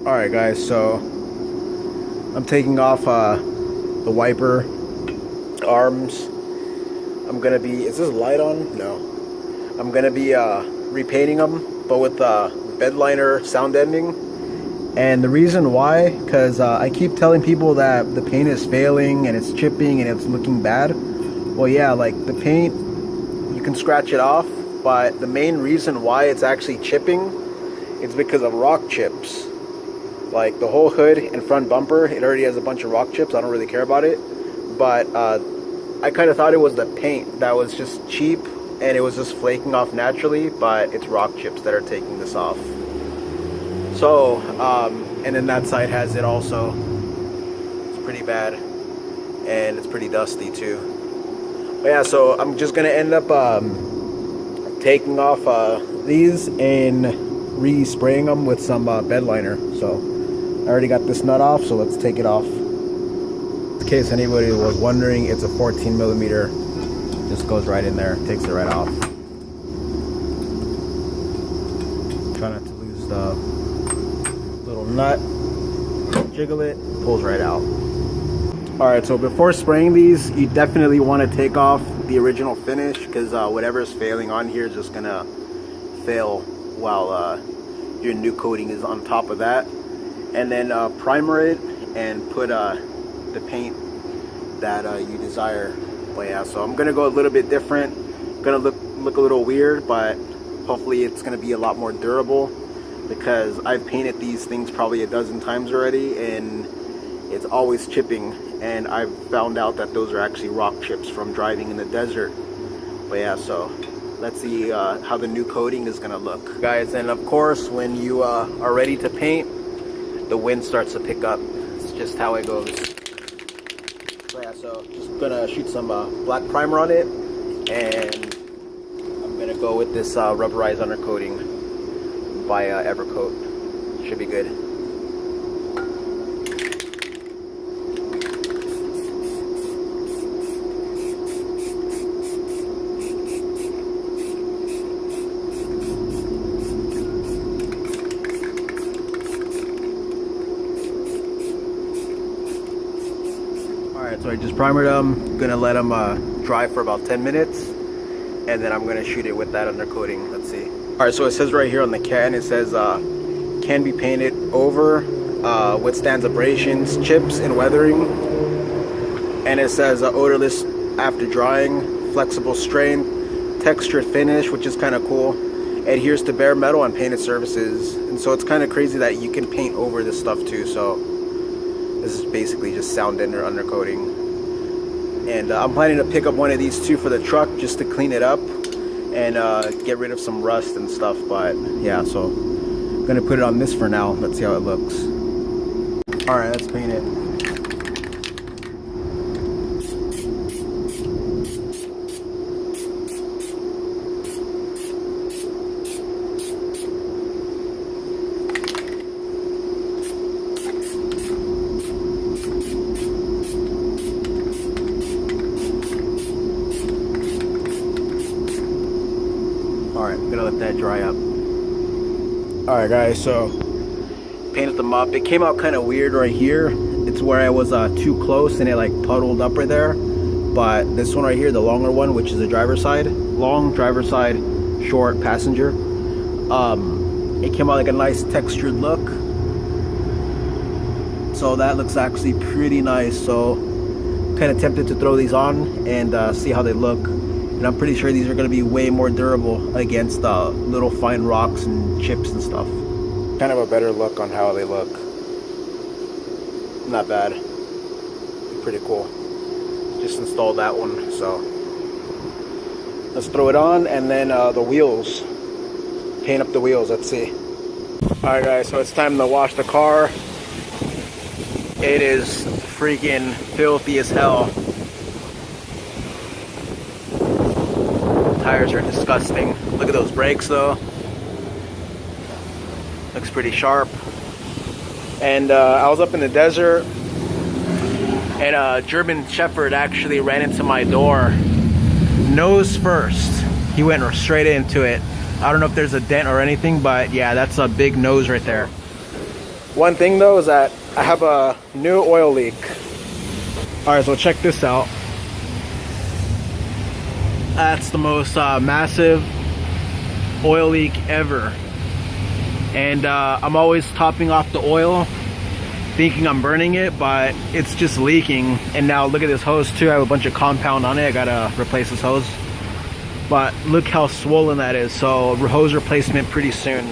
Alright guys, so I'm taking off the wiper arms. I'm gonna be, is this light on? No. I'm gonna be repainting them, but with bed liner sound ending. And the reason why, because I keep telling people that the paint is failing and it's chipping and it's looking bad. Well yeah, like the paint, you can scratch it off, but the main reason why it's actually chipping is because of rock chips. Like the whole hood and front bumper, it already has a bunch of rock chips. I don't really care about it, but I kind of thought it was the paint that was just cheap and it was just flaking off naturally, but it's rock chips that are taking this off. So and then that side has it also. It's pretty bad and it's pretty dusty too. But yeah, so I'm just gonna end up taking off these and re-spraying them with some bed liner. So I already got this nut off, so let's take it off. In case anybody was wondering, it's a 14 millimeter. Just goes right in there, takes it right off. Try not to lose the little nut. Jiggle it, pulls right out. Alright, so before spraying these, you definitely want to take off the original finish, because whatever is failing on here is just gonna fail while your new coating is on top of that. And then primer it and put the paint that you desire. But yeah, so I'm gonna go a little bit different. Gonna look a little weird, but hopefully it's gonna be a lot more durable, because I've painted these things probably a dozen times already and it's always chipping, and I've found out that those are actually rock chips from driving in the desert. But yeah, so let's see how the new coating is gonna look, guys. And of course, when you are ready to paint, the wind starts to pick up. It's just how it goes. So yeah, so just gonna shoot some black primer on it, and I'm gonna go with this rubberized undercoating by Evercoat. Should be good. Alright, so I just primered them. Gonna let them dry for about 10 minutes, and then I'm gonna shoot it with that undercoating. Let's see. Alright, so it says right here on the can, it says can be painted over, withstands abrasions, chips, and weathering. And it says odorless after drying, flexible strain, textured finish, which is kind of cool. Adheres to bare metal and painted surfaces. And so it's kind of crazy that you can paint over this stuff too. So this is basically just sound ender undercoating. And I'm planning to pick up one of these too for the truck, just to clean it up and get rid of some rust and stuff. But yeah, so I'm gonna put it on this for now. Let's see how it looks. All right, let's paint it. Alright, I'm gonna let that dry up. Alright guys, so painted them up. It came out kind of weird right here. It's where I was too close and it like puddled up right there. But this one right here, the longer one, which is the driver's side, long driver's side, short passenger, it came out like a nice textured look. So that looks actually pretty nice. So kind of tempted to throw these on and see how they look. And I'm pretty sure these are going to be way more durable against little fine rocks and chips and stuff. Kind of a better look on how they look. Not bad. Pretty cool. Just installed that one, so let's throw it on. And then the wheels. Paint up the wheels, let's see. Alright guys, so it's time to wash the car. It is freaking filthy as hell. Tires are disgusting. Look at those brakes though. Looks pretty sharp. And I was up in the desert, and a German Shepherd actually ran into my door nose first. He went straight into it. I don't know if there's a dent or anything, but yeah, that's a big nose right there. One thing though is that I have a new oil leak. Alright, so check this out. That's the most massive oil leak ever. And I'm always topping off the oil thinking I'm burning it, but it's just leaking. And now look at this hose too. I have a bunch of compound on it. I gotta replace this hose, but look how swollen that is. So hose replacement pretty soon.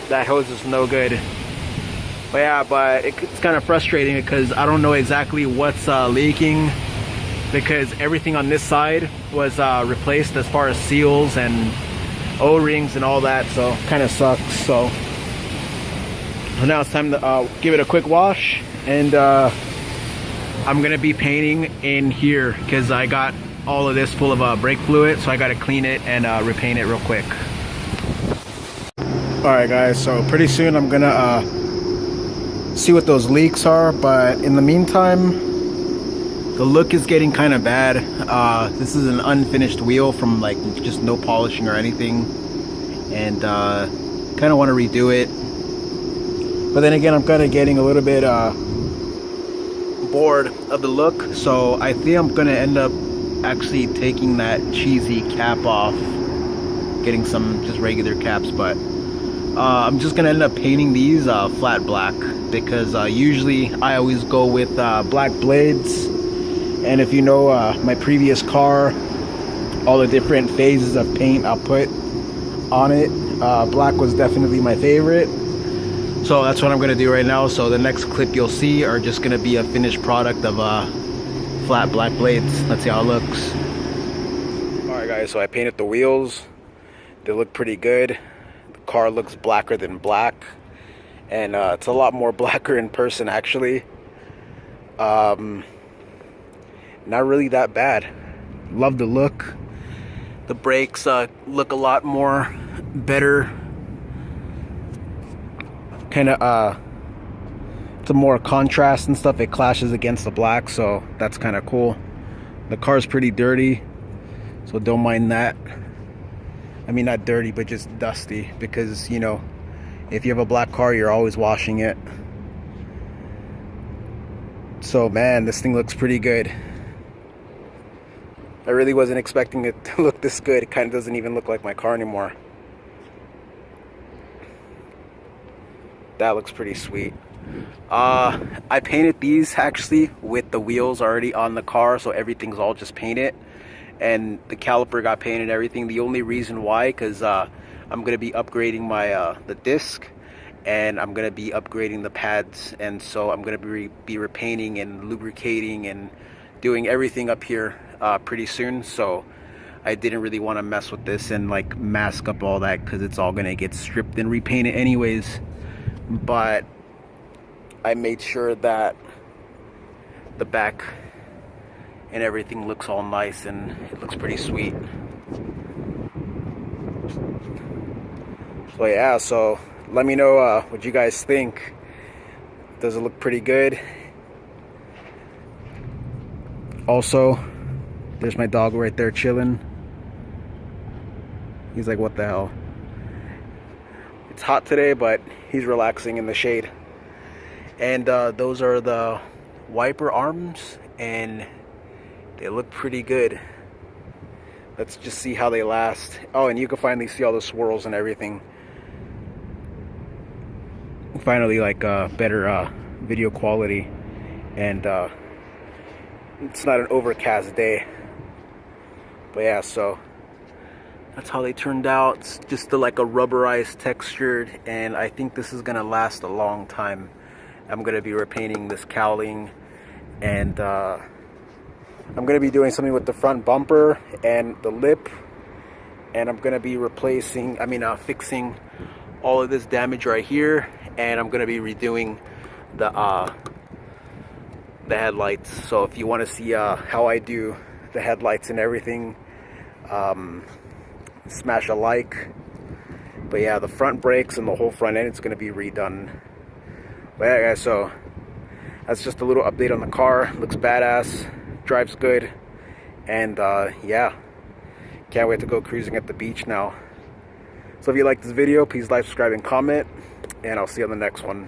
That hose is no good. But yeah, but it's kind of frustrating because I don't know exactly what's leaking, because everything on this side was replaced as far as seals and O-rings and all that, so kind of sucks. So now it's time to give it a quick wash, and I'm gonna be painting in here because I got all of this full of brake fluid, so I gotta clean it and repaint it real quick. Alright guys, so pretty soon I'm gonna see what those leaks are, but in the meantime, the look is getting kind of bad. This is an unfinished wheel from like just no polishing or anything, and kind of want to redo it. But then again, I'm kind of getting a little bit bored of the look, so I think I'm gonna end up actually taking that cheesy cap off, getting some just regular caps. But I'm just gonna end up painting these flat black, because usually I always go with black blades. And if you know my previous car, all the different phases of paint I'll put on it, black was definitely my favorite. So that's what I'm gonna do right now. So the next clip you'll see are just gonna be a finished product of flat black blades. Let's see how it looks. Alright guys, so I painted the wheels. They look pretty good. The car looks blacker than black, and it's a lot more blacker in person actually. Not really that bad. Love the look. The brakes look a lot more better. Kind of it's a more contrast and stuff. It clashes against the black, so that's kind of cool. The car's pretty dirty, so don't mind that. I mean, not dirty, but just dusty, because you know, if you have a black car, you're always washing it. So man, this thing looks pretty good. I really wasn't expecting it to look this good. It kind of doesn't even look like my car anymore. That looks pretty sweet. I painted these actually with the wheels already on the car, so everything's all just painted, and the caliper got painted and everything. The only reason why, because I'm gonna be upgrading my the disc, and I'm gonna be upgrading the pads, and so I'm gonna be repainting and lubricating and doing everything up here pretty soon. So I didn't really want to mess with this and like mask up all that, because it's all gonna get stripped and repainted anyways. But I made sure that the back and everything looks all nice, and it looks pretty sweet. So yeah, so let me know what you guys think. Does it look pretty good? Also, there's my dog right there chilling. He's like, what the hell? It's hot today, but he's relaxing in the shade. And those are the wiper arms, and they look pretty good. Let's just see how they last. Oh, and you can finally see all the swirls and everything. Finally, like better video quality, and it's not an overcast day. But yeah, so that's how they turned out. It's just like a rubberized textured, and I think this is gonna last a long time. I'm gonna be repainting this cowling, and I'm gonna be doing something with the front bumper and the lip, and I'm gonna be fixing all of this damage right here, and I'm gonna be redoing the headlights. So if you want to see how I do the headlights and everything, smash a like. But yeah, the front brakes and the whole front end, it's going to be redone. But yeah guys, so that's just a little update on the car. Looks badass, drives good, and yeah, can't wait to go cruising at the beach now. So if you like this video, please like, subscribe, and comment. and I'll see you on the next one.